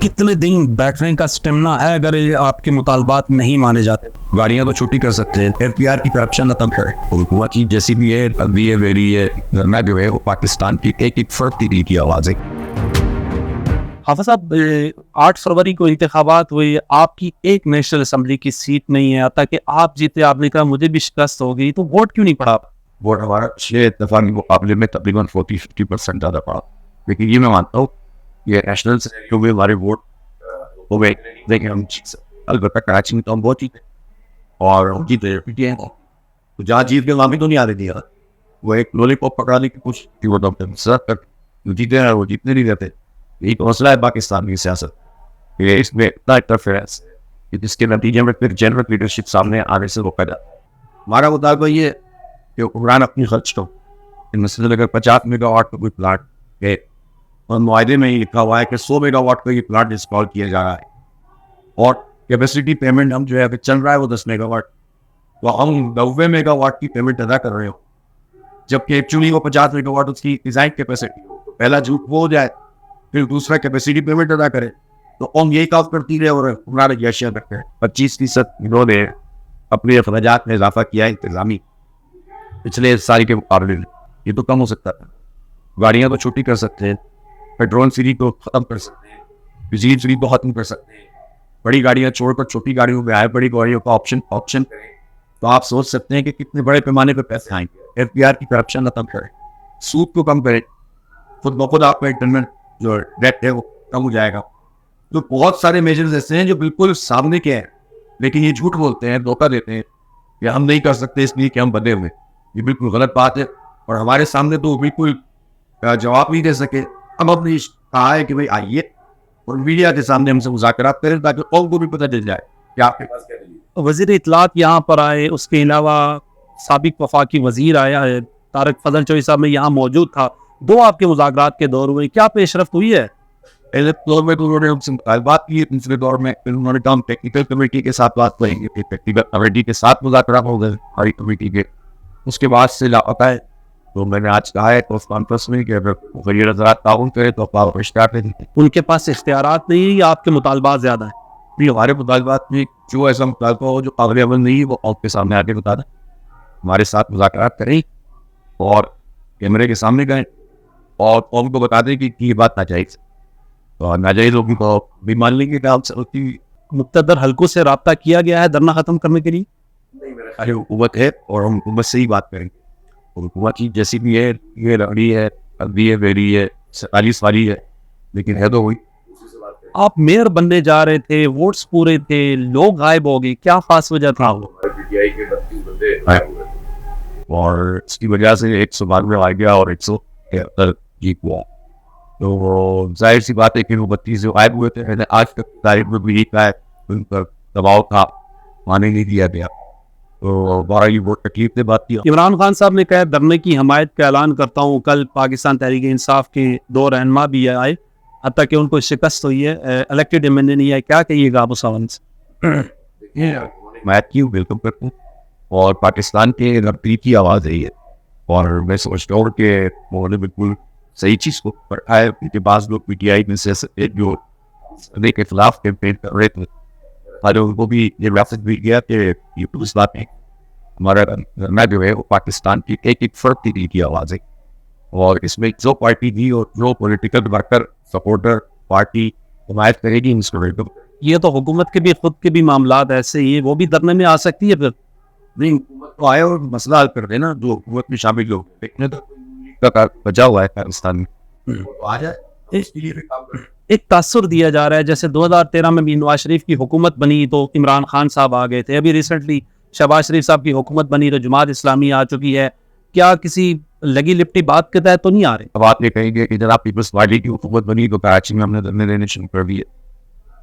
कितने दिन बैठने का स्टेमिना है अगर ये आपके मुतालबात नहीं माने जाते? गाड़ियां तो छुट्टी कर सकते हैं, एफपीआर की करप्शन खत्म करे, हुकूमत की जैसी भी है अभी है वेरी है धरना जो है वो पाकिस्तान की एक फर्क की आवाज़ है। हाफिज साहब, 8 फरवरी को इंतखाबात हुए, आपकी एक नेशनल असम्बली की सीट नहीं है, ताकि आप जीते, आपने कहा मुझे भी शिकस्त हो गई, तो वोट क्यों नहीं पड़ा? वोट हमारा पिछले इत्तेफाक के मुकाबले में तकरीबन 40-50% ज़्यादा पड़ा, लेकिन ये मैं मानता हूँ ये नेशनल सिनेरियो में हमारे वोट हो गए, लेकिन हम जीत सकते। अलबत्ता कराची में तो हम बहुत जीते और हम जीते हैं, तो जहाँ जीत के वहाँ भी तो नहीं आने दिया। वो एक लॉलीपॉप पकड़ाने की कोशिश की, वो तो जीते हैं, वो जीतने नहीं देते। यही तो मसला है पाकिस्तान की सियासत, ये इसमें इतना इंटरफेरेंस है जिसके नतीजे में फिर जनरल लीडरशिप सामने आने से रोका जाता है। हमारा मुतालबा ये कि हुक्मरान अपनी खर्च को मसलन अगर 50 मेगावाट का कोई प्लांट है और मुआहदे में ही लिखा हुआ है कि 100 मेगावाट का ये प्लांट इंस्टॉल किया जा रहा है और कैपेसिटी पेमेंट हम जो है अगर चल रहा है वो 10 मेगावाट, तो हम 90 मेगावाट की पेमेंट अदा कर रहे हो, जबकि एक्चुअली वो 50 मेगावाट उसकी डिजाइन कैपेसिटी हो। तो पहला झूठ वो हो जाए, फिर दूसरा कैपेसिटी पेमेंट अदा करे, तो हम यही काम करती रहे और हमारा यशिया करते हैं। 25% इन्होंने अपने अखराजात में इजाफा किया है इंतजामी पिछले साल के मुकाबले में, ये तो कम हो सकता था। गाड़ियां तो छुट्टी कर सकते हैं, पेट्रोल फ्री को खत्म कर सकते हैं, बिजली फ्री को खत्म कर सकते हैं, बड़ी गाड़ियां छोड़कर छोटी गाड़ियों में आए, बड़ी गाड़ियों का ऑप्शन करें, तो आप सोच सकते हैं कि कितने बड़े पैमाने पर पैसे आएंगे। एफपीआर की करप्शन खत्म करें, सूद को कम करें, खुद ब खुद आपका इंटरनल जो डेट है वो कम हो जाएगा। तो बहुत सारे मेजर्स ऐसे हैं जो बिल्कुल सामने के हैं, लेकिन ये झूठ बोलते हैं, धोखा देते हैं कि हम नहीं कर सकते इसलिए कि हम बंधे हुए। ये बिल्कुल गलत बात है और हमारे सामने तो बिल्कुल जवाब नहीं दे सके। हम अपनी कहा है कि भाई आइए और मीडिया के सामने हमसे मुज़ाकरात करें ताकि कौम को भी पता चल जाए कि आपके पास क्या है। वज़ीर इत्तलात यहाँ पर आए, उसके अलावा साबिक वफाकी वज़ीर आया है, तारक फजल चौधरी साहब में यहाँ मौजूद था, 2 आपके मुज़ाकरात के दौर में क्या पेशरफ्त हुई है? पहले दौर में तो उन्होंने हमसे बात की, दूसरे दौर में फिर उन्होंने कहा टेक्निकल कमेटी के साथ बात करेंगे, फिर टेक्निकल कमेटी के साथ मुज़ाकरा हो गए हमारी कमेटी के, उसके बाद से लापता है। तो मैंने आज कहा है प्रेस कॉन्फ्रेंस में कि अगर वज़ीर हज़रात ताउन करे तो आप इख्तियार दें। उनके पास इख्तियारात नहीं है या आपके मुतालबात ज़्यादा है? भी हमारे मुतालबात में जो ऐसा मुतालबा हो जो काबिल अमल नहीं है वो आपके सामने आके बता दें, हमारे साथ मुज़ाकरात करें और कैमरे के सामने गए और कौम को बता दें कि ये बात नाजायज़ है, तो नाजायज़ लोगों को भी मान लेंगे कि आप होती मुक्तदर हल्कों से रब्ता किया गया है धरना ख़त्म करने के लिए? अरे हुकूमत है और हम हुकूमत से ही बात करेंगे। हुकूमत की जैसी भी है, ये लड़ी है, अभी है, वेरी है, 40 वाली है, लेकिन है तो हुई। आप मेयर बनने जा रहे थे, वोट्स पूरे थे, लोग गायब हो गए, क्या खास वजह था? और इसकी वजह से 192 आ गया और 173 जीत हुआ। तो जाहिर सी बात है कि वो 32 जो गायब हुए थे, मैंने आज तक तारीख में भी लिखा है, उन पर दबाव था, माने नहीं दिया गया, तो बड़ा ही बहुत तकलीफ से बात की। इमरान खान साहब ने कहा धरने की हमायत का ऐलान करता हूँ। कल पाकिस्तान तहरीक इंसाफ के 2 रहनुमा भी आए, हत्ता कि उनको शिकस्त हुई है, इलेक्टेड एमएनए नहीं है, क्या कहिएगा आप उस हवाले से? मैं की वेलकम करता हूँ और पाकिस्तान के रबी की आवाज़ है ये, और मैं समझता हूँ कि उन्होंने बिल्कुल सही चीज़ को पढ़ा है। उनके पास लोग पीटीआई में से जो के खिलाफ कैंपेन कर रहे थे, और उनको भी ये मैसेज भी गया कि ये उस बात में हमारा धरना जो है वो पाकिस्तान की एक फर्क की आवाज़ है, और इसमें जो पार्टी थी और जो पॉलिटिकल वर्कर सपोर्टर पार्टी हिमायत करेगी इंस्टॉलेटो। ये तो हुकूमत के भी खुद के भी मामलात ऐसे ही है, वो भी धरने में आ सकती है। फिर नहीं, हुकूमत तो आए और मसला हल कर देना, जो हुकूमत में शामिल लोग देखने तो बचा हुआ है पाकिस्तान में, तो आ जाए, इसके लिए भी काम करें। एक तासुर दिया जा रहा है जैसे 2013 में भी नवाज शरीफ की हुकूमत बनी तो इमरान खान साहब आ गए थे, अभी रिसेंटली शहबाज शरीफ साहब की हुकूमत बनी तो जमात इस्लामी आ चुकी है, क्या किसी लगी लिपटी बात के तहत तो नहीं आ रहे? अब आप ये कहेंगे कि जनाब पीपल्स पार्टी की हुकूमत बनी तो कराची में हमने धरने देने शुरू कर दिए,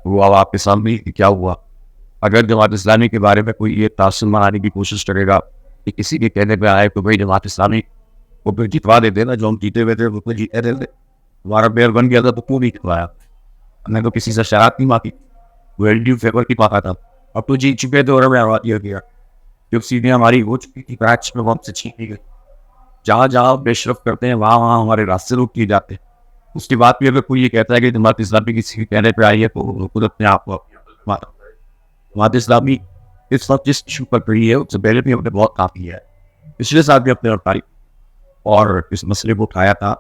वो अब आपके सामने क्या हुआ। अगर जमात इस्लामी के बारे में कोई ये तासुर बनाने की कोशिश करेगा कि किसी के कहने पर आए तो भाई जमात इस्लामी वो फिर जितवा देते ना, जो हम जीते हुए थे वो जीते थे, हमारा मेयर बन गया था तो क्यों नहीं जितवाया, हमने तो किसी से शराब नहीं मांगी, वो एलडीयू फेवर की मांगा था, अब तो जीत चुके थे और हमें हरा दिया गया, जो सीधे हमारी हो चुकी थी कराची में वो हमसे छीनी गई। जहाँ जहाँ बेशरफ करते हैं वहाँ वहाँ हमारे रास्ते रोक किए जाते हैं, उसके बाद भी अगर कोई ये कहता है कि जमात इस्लामी किसी के कहने पर आई है तो वो खुद अपने आप को जमात इस्लामी इस वक्त जिस इशू पर खड़ी है उससे पहले भी हमने बहुत काम किया है। पिछले साल भी अपने तारीख और इस मसले को उठाया था,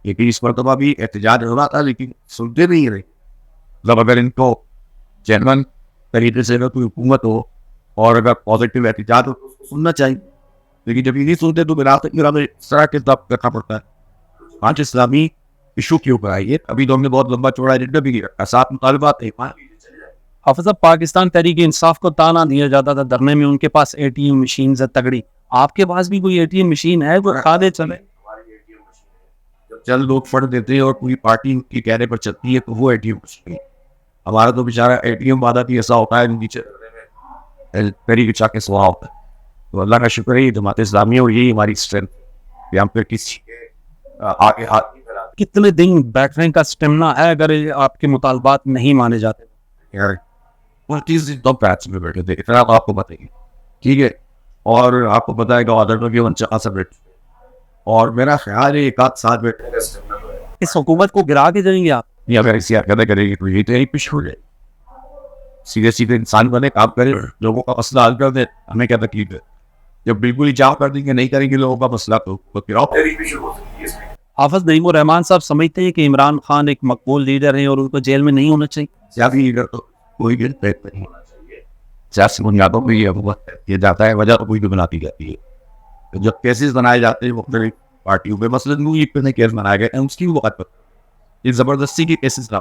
लेकिन इस मरतबा भी एहतजाज हो रहा था, लेकिन सुनते नहीं रहे। मतलब अगर इनको जेन्युइन तरीके से अगर कोई हुकूमत हो और अगर पॉजिटिव एहतजाज हो तो उसको सुनना चाहिए, लेकिन जब ये नहीं सुनते तो मेरा इस तरह के तब रखना पड़ता है। जमात इस्लामी इशू क्यों कराइए, अभी तो हमने बहुत लंबा चौड़ा एजेंडा भी रखा, 7 मुतालबात है। हाफिज साहब, पाकिस्तान तहरीक इंसाफ को ताना दिया जाता था धरने में, उनके पास एटीएम मशीन है तगड़ी, आपके पास भी कोई एटीएम मशीन है जो खा दे चले? चल लोग फंड देते हैं और पूरी पार्टी उनके कहने पर चलती है तो वो एटीएम मशीन है। हमारा तो बेचारा एटीएम वादा भी ऐसा होता है नीचे पेरी बिछा के सवा होता है। तो अल्लाह का शुक्र है ये जमात इस्लामी और यही हमारी स्ट्रेंथ है, हम फिर किसी के आगे हाथ नहीं फैलाते। कितने दिन बैठने का स्टेमिना है अगर ये आपके मुतालबात नहीं माने जाते? यार वो चीज़ तो पैच में बैठे थे, इतना तो आपको बताइए, ठीक है। और आपको पता है कि ऑर्डर में भी 49 बैठे और मेरा ख्याल है 1 आध साल बैठने का स्टेमिना तो है। इस हुकूमत को गिरा के जाएंगे आप? या अगर ऐसी हरकतें करेगी तो ये तो यही पिछड़ जाए। सीधे सीधे इंसान बने, काम करे, लोगों का मसला हल कर दे, हमें क्या तकलीफ है। जब बिल्कुल ही जाओ कर देंगे, नहीं करेंगे लोगों का मसला तो फिर आप हाफिज नईम उर रहमान साहब समझते हैं कि इमरान खान एक मकबूल लीडर है और उनको जेल में नहीं होना चाहिए? सियासी लीडर तो कोई भी नहीं होना चाहिए। सियासी बुनियादों पर ये जाता है, वजह तो कोई भी बनाती जाती है। तो जब केसेस बनाए जाते हैं मुख्तलिफ पार्टियों में, मसलन केस बनाए गए हैं, उसकी भी बात ये जबरदस्ती के केसेस ना